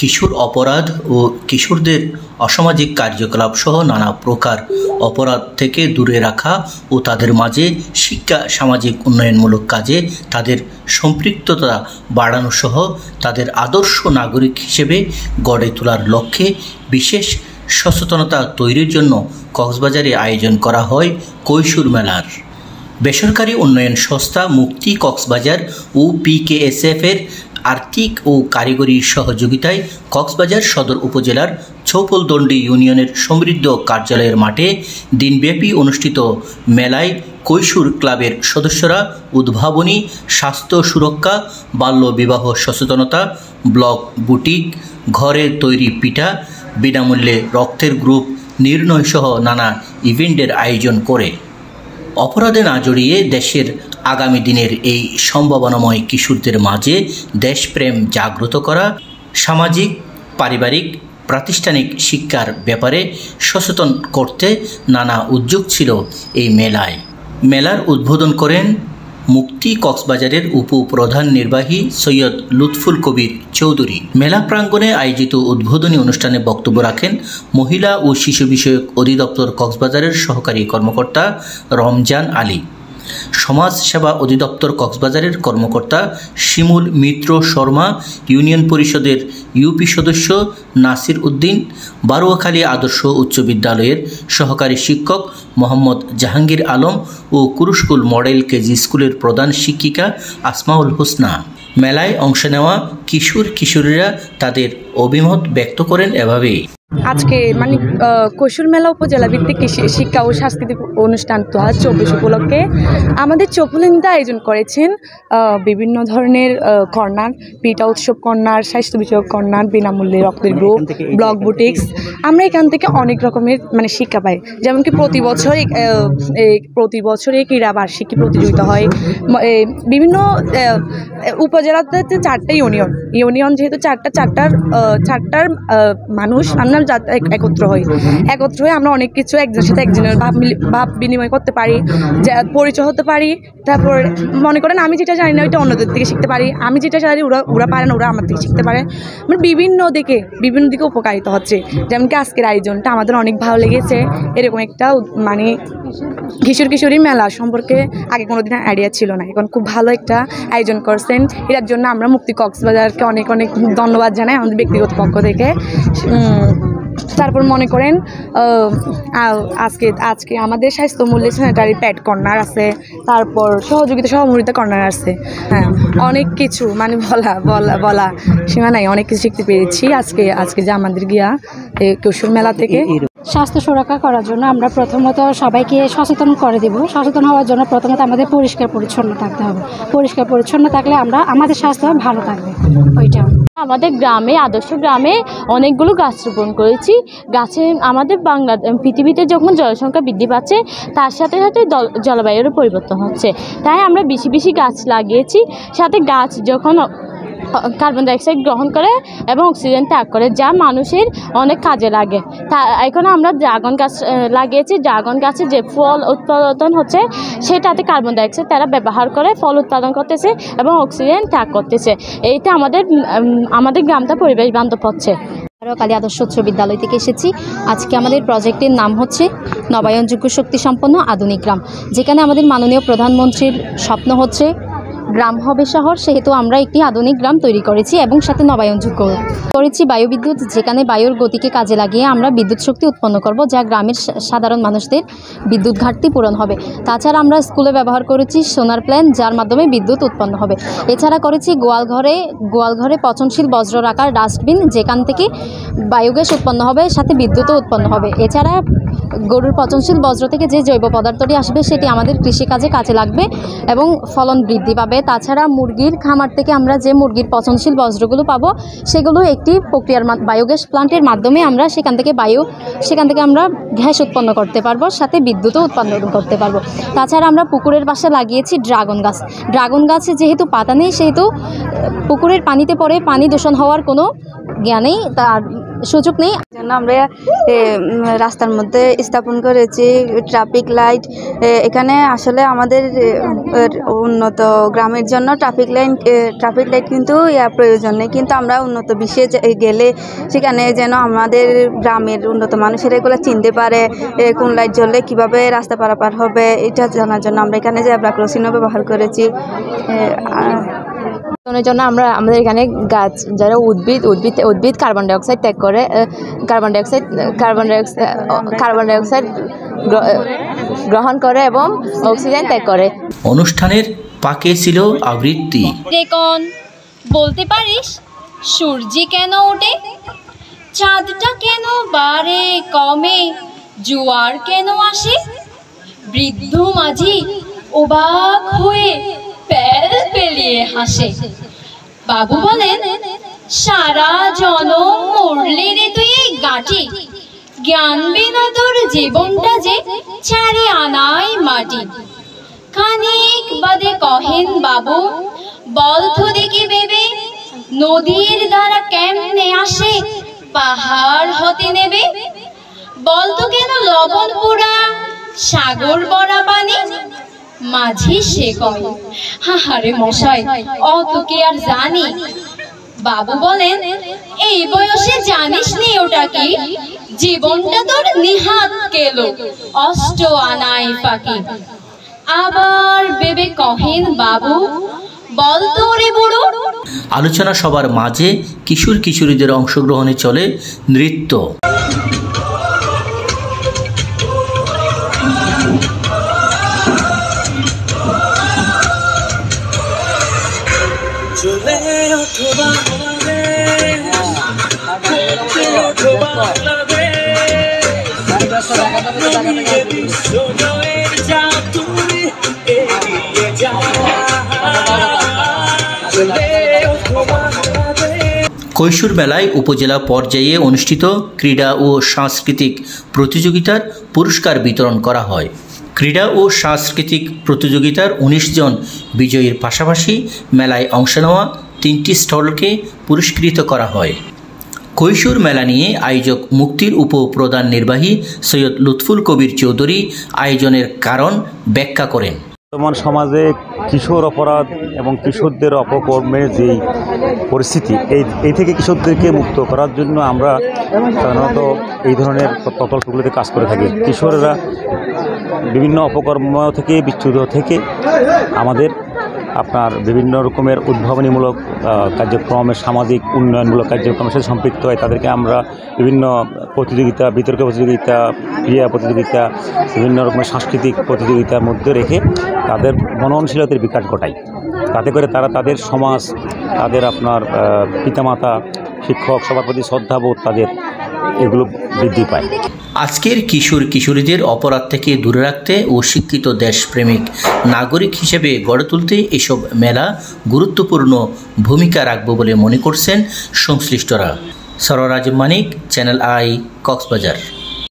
কিশোর অপরাধ ও কিশোরদের অসামাজিক কার্যকলাপ সহ নানা প্রকার অপরাধ থেকে দূরে রাখা ও তাদের মাঝে শিক্ষা, সামাজিক উন্নয়নমূলক কাজে তাদের সম্পৃক্ততা বাড়ানো সহ তাদের আদর্শ নাগরিক হিসেবে গড়ে তোলার লক্ষ্যে বিশেষ সচেতনতা তৈরির জন্য কক্সবাজারে আয়োজন করা হয় কৈশোর মেলার। বেসরকারি উন্নয়ন সংস্থা মুক্তি কক্সবাজার ও PKSF-এর আর্থিক ও কারিগরি সহযোগিতায় কক্সবাজার সদর উপজেলার ছৌপলদণ্ডী ইউনিয়নের সমৃদ্ধ কার্যালয়ের মাঠে দিনব্যাপী অনুষ্ঠিত মেলায় কৈশোর ক্লাবের সদস্যরা উদ্ভাবনী, স্বাস্থ্য সুরক্ষা, বাল্যবিবাহ সচেতনতা, ব্লক বুটিক, ঘরে তৈরি পিঠা, বিনামূল্যে রক্তের গ্রুপ নির্ণয় সহ নানা ইভেন্টের আয়োজন করে অপরাধে না জড়িয়ে দেশের আগামী দিনের এই সম্ভাবনাময় কিশোরদের মাঝে দেশপ্রেম জাগ্রত করা, সামাজিক, পারিবারিক, প্রাতিষ্ঠানিক শিক্ষার ব্যাপারে সচেতন করতে নানা উদ্যোগ ছিল এই মেলায়। মেলার উদ্বোধন করেন মুক্তি কক্সবাজারের উপপ্রধান নির্বাহী সৈয়দ লুৎফুল কবির চৌধুরী। মেলা প্রাঙ্গণে আয়োজিত উদ্বোধনী অনুষ্ঠানে বক্তব্য রাখেন মহিলা ও শিশু বিষয়ক অধিদপ্তর কক্সবাজারের সহকারী কর্মকর্তা রমজান আলী, সমাজ সেবা অধিদপ্তর কক্সবাজারের কর্মকর্তা শিমুল মিত্র শর্মা, ইউনিয়ন পরিষদের ইউপি সদস্য নাসির উদ্দিন, বারুয়াখালী আদর্শ উচ্চ বিদ্যালয়ের সহকারী শিক্ষক মোহাম্মদ জাহাঙ্গীর আলম ও কুরুস্কুল মডেল কেজি স্কুলের প্রধান শিক্ষিকা আসমাউল হোসনা। মেলায় অংশ নেওয়া কিশোর কিশোরীরা তাদের অভিমত ব্যক্ত করেন এভাবেই। আজকে কৈশোর মেলা উপজেলা ভিত্তিক শিক্ষা ও সাংস্কৃতিক অনুষ্ঠান 2024 উপলক্ষে আমাদের চৌপলিন্দা আয়োজন করেছেন বিভিন্ন ধরনের কর্নার, পিঠা উৎসব কর্নার, স্বাস্থ্য বিষয়ক কর্নার, বিনামূল্যে রক্তের গ্রুপ, ব্লক বুটিক্স। আমরা এখান থেকে অনেক রকমের শিক্ষা পাই, যেমন কি প্রতি বছর এই ক্রীড়া বার্ষিকী প্রতিযোগিতা হয়। বিভিন্ন উপজেলাতে 4টা ইউনিয়ন যেহেতু চারটার মানুষ আমরা একত্র হয়ে আমরা অনেক কিছু একজনের সাথে একজনের ভাব বিনিময় করতে পারি, পরিচয় হতে পারি। তারপর মনে করেন আমি যেটা জানি না ওইটা অন্যদের থেকে শিখতে পারি, আমি যেটা জানি ওরা পারে না ওরা আমার থেকে শিখতে পারে। বিভিন্ন দিকে উপকারিত হচ্ছে। যেমন কি আজকের আয়োজনটা আমাদের অনেক ভালো লেগেছে। এরকম একটা কিশোর কিশোরী মেলা সম্পর্কে আগে কোনোদিন আইডিয়া ছিল না, এখন খুব ভালো একটা আয়োজন করছেন। এটার জন্য আমরা মুক্তি কক্সবাজারকে অনেক অনেক ধন্যবাদ জানাই আমাদের ব্যক্তিগত পক্ষ থেকে। তারপর মনে করেন আজকে আমাদের স্বাস্থ্য মূল্যে স্যানিটারি প্যাড কর্নার আছে, তারপর সহযোগিতা সহমর্মিতা কর্নার আছে। হ্যাঁ, অনেক কিছু বলা সীমা নাই, অনেক কিছু শিখতে পেরেছি আজকে যে আমাদের গিয়া কৈশোর মেলা থেকে। স্বাস্থ্য সুরক্ষা করার জন্য আমরা প্রথমত সবাইকে সচেতন করে দেব। সচেতন হওয়ার জন্য প্রথমত আমাদের পরিষ্কার পরিচ্ছন্ন থাকতে হবে। পরিষ্কার পরিচ্ছন্ন থাকলে আমাদের স্বাস্থ্য ভালো থাকবে। ওইটা আমাদের গ্রামে, আদর্শ গ্রামে অনেকগুলো গাছ রোপণ করেছি। গাছে আমাদের পৃথিবীতে যখন জনসংখ্যা বৃদ্ধি পাচ্ছে তার সাথে সাথে জলবায়ুরও পরিবর্তন হচ্ছে, তাই আমরা বেশি বেশি গাছ লাগিয়েছি। সাথে গাছ যখন কার্বন ডাইঅক্সাইড গ্রহণ করে এবং অক্সিজেন ত্যাগ করে, যা মানুষের অনেক কাজে লাগে। এখন আমরা ড্রাগন গাছ লাগিয়েছি। ড্রাগন গাছে যে ফল উৎপাদন হচ্ছে সেটাতে কার্বন ডাইঅক্সাইড তারা ব্যবহার করে ফল উৎপাদন করতেছে এবং অক্সিজেন ত্যাগ করতেছে। এইটা আমাদের গ্রামটা পরিবেশ বান্ধব হচ্ছে। বারুয়াখালী আদর্শ উচ্চ বিদ্যালয় থেকে এসেছি। আজকে আমাদের প্রজেক্টের নাম হচ্ছে নবায়নযোগ্য শক্তি সম্পন্ন আধুনিক গ্রাম, যেখানে আমাদের মাননীয় প্রধানমন্ত্রীর স্বপ্ন হচ্ছে গ্রাম হবে শহর, সেহেতু আমরা একটি আধুনিক গ্রাম তৈরি করেছি এবং সাথে নবায়নযোগ্য করেছি বায়ুবিদ্যুৎ, যেখানে বায়ুর গতিকে কাজে লাগিয়ে আমরা বিদ্যুৎ শক্তি উৎপন্ন করব, যা গ্রামের সাধারণ মানুষদের বিদ্যুৎ ঘাটতি পূরণ হবে। তাছাড়া আমরা স্কুলে ব্যবহার করেছি সোলার প্ল্যান্ট, যার মাধ্যমে বিদ্যুৎ উৎপন্ন হবে। এছাড়া করেছি গোয়ালঘরে পচনশীল বজ্র রাখার ডাস্টবিন, যেখান থেকে বায়োগ্যাস উৎপন্ন হবে, সাথে বিদ্যুৎও উৎপন্ন হবে। এছাড়া গরুর পচনশীল বজ্র থেকে যে জৈব পদার্থটি আসবে সেটি আমাদের কৃষিকাজে কাজে লাগবে এবং ফলন বৃদ্ধি পাবে। তাছাড়া মুরগির খামার থেকে আমরা যে মুরগির পচনশীল বজ্রগুলো পাবো সেগুলো একটি প্রক্রিয়ার বায়োগ্যাস প্লান্টের মাধ্যমে আমরা সেখান থেকে আমরা গ্যাস উৎপন্ন করতে পারবো, সাথে বিদ্যুৎও উৎপন্ন করতে পারবো। তাছাড়া আমরা পুকুরের পাশে লাগিয়েছি ড্রাগন গাছে যেহেতু পাতা নেই, সেহেতু পুকুরের পানিতে পড়ে পানি দূষণ হওয়ার কোনো জ্ঞানেই তার সুযোগ নেই। জন্য আমরা রাস্তার মধ্যে স্থাপন করেছি ট্রাফিক লাইট। এখানে আসলে আমাদের উন্নত গ্রামের জন্য ট্রাফিক লাইট কিন্তু প্রয়োজন নেই, কিন্তু আমরা উন্নত বিশ্বে গেলে সেখানে যেন আমাদের গ্রামের উন্নত মানুষেরা এগুলো চিনতে পারে, কোন লাইট জ্বললে কীভাবে রাস্তা পারাপার হবে এটা জানার জন্য আমরা এখানে জেব্রা ক্রসিংও ব্যবহার করেছি। জন্য আমরা আমাদের এখানে গাছ যারা উদ্ভিদ কার্বন ডাইঅক্সাইড ত্যাগ করে, কার্বন ডাইঅক্সাইড গ্রহণ করে এবং অক্সিজেন ত্যাগ করে। অনুষ্ঠানের পাকে ছিল আবৃত্তি। রেকন বলতে পারিস সূর্য কেন ওঠে, চাঁদটা কেন বাড়ে কমে, জোয়ার কেন আসে? বৃদ্ধ মাঝি অবাক হয়ে প্যাল পেলিয়ে হাসে। বাবু বলেন সারা জনম মরলে রে তুই এই গাটি, জ্ঞান বিনা তোর জীবনটা যে ছাড়ি আনাই মাটি। খানিক বাদে কহেন বাবু বল তো দেখি ভেবে, নদীর দ্বারা কেমনে আসে পাহাড় হতে নেবে? বল তো কেন লবণ পোড়া সাগর বড়া পানি? মাঝি সে কয় হাহারে মশাই অত কি আর জানি। বাবু বলেন এই বয়সে জানিস নি ওটা কি, জীবনটা তোর নিহাত কেলো অষ্ট আনাই ফাঁকি। আবার বেবে কহেন বাবু বল তো রে বুড়ো। আলোচনা সবার মাঝে কিশোর কিশোরীদের অংশগ্রহণে চলে নৃত্য। কৈশোর মেলায় উপজেলা পর্যায়ে অনুষ্ঠিত ক্রীড়া ও সাংস্কৃতিক প্রতিযোগিতার পুরস্কার বিতরণ করা হয়। ক্রীড়া ও সাংস্কৃতিক প্রতিযোগিতার 19 জন বিজয়ীর পাশাপাশি মেলায় অংশ নেওয়া 3টি স্টলকে পুরস্কৃত করা হয়। কৈশোর মেলা নিয়ে আয়োজক মুক্তির উপপ্রধান নির্বাহী সৈয়দ লুৎফুল কবির চৌধুরী আয়োজনের কারণ ব্যাখ্যা করেন। বর্তমান সমাজে কিশোর অপরাধ এবং কিশোরদের অপকর্মের যে পরিস্থিতি, এই থেকে কিশোরদেরকে মুক্ত করার জন্য আমরা সাধারণত এই ধরনের প্রকল্পগুলোতে কাজ করে থাকি। কিশোররা বিভিন্ন অপকর্ম থেকে বিচ্যুত থেকে আমাদের বিভিন্ন রকমের উদ্ভাবনীমূলক কার্যক্রমের সামাজিক উন্নয়নমূলক কার্যক্রমের সাথে সম্পৃক্ত হয়। তাদেরকে আমরা বিভিন্ন প্রতিযোগিতা, বিতর্ক প্রতিযোগিতা, ক্রীড়া প্রতিযোগিতা, বিভিন্ন রকমের সাংস্কৃতিক প্রতিযোগিতার মধ্যে রেখে তাদের মননশীলতার বিকাশ ঘটাই। তাতে করে তারা তাদের সমাজ, তাদের পিতামাতা, শিক্ষক সবার প্রতি শ্রদ্ধাবোধ তাদের এগুলো বৃদ্ধি পায়। আজকের কিশোর কিশোরীদের অপরাধ থেকে দূরে রাখতে ও শিক্ষিত দেশপ্রেমিক নাগরিক হিসেবে গড়ে তুলতে এসব মেলা গুরুত্বপূর্ণ ভূমিকা রাখবে বলে মনে করছেন সংশ্লিষ্টরা। সরোয়ার আজম মানিক, চ্যানেল আই, কক্সবাজার।